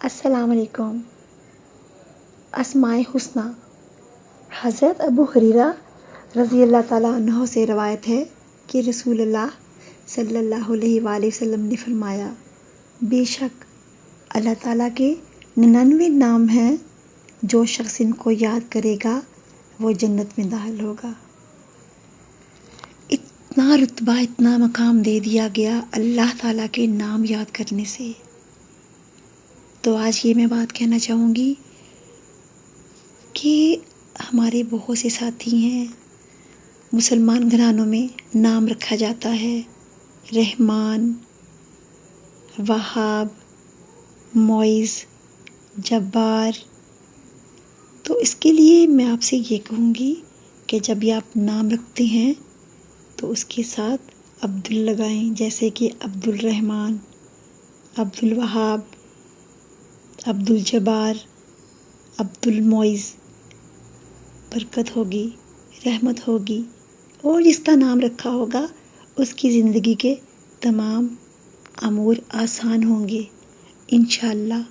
السلام علیکم۔ اسماء الحسنی۔ حضرت ابو ہریرہ رضی اللہ تعالیٰ عنہ سے روایت ہے کہ رسول اللہ صلی اللہ علیہ وآلہ وسلم نے فرمایا، بے شک اللہ تعالیٰ کے 99 نام ہیں، جو شخص ان کو یاد کرے گا وہ جنت میں داخل ہوگا۔ اتنا رتبہ، اتنا مقام دے دیا گیا اللہ تعالیٰ کے نام یاد کرنے سے۔ تو آج یہ میں بات کہنا چاہوں گی کہ ہمارے بہت سے ساتھی ہیں، مسلمان گھرانوں میں نام رکھا جاتا ہے، رحمان، وہاب، معز، جبار۔ تو اس کے لیے میں آپ سے یہ کہوں گی کہ جب بھی آپ نام رکھتے ہیں تو اس کے ساتھ عبد لگائیں، جیسے کہ عبد الرحمن، عبد الوہاب، عبد الجبار، عبد المعز۔ برکت ہوگی، رحمت ہوگی، اور جس کا نام رکھا ہوگا اس کی زندگی کے تمام امور آسان ہوں گے انشاءاللہ۔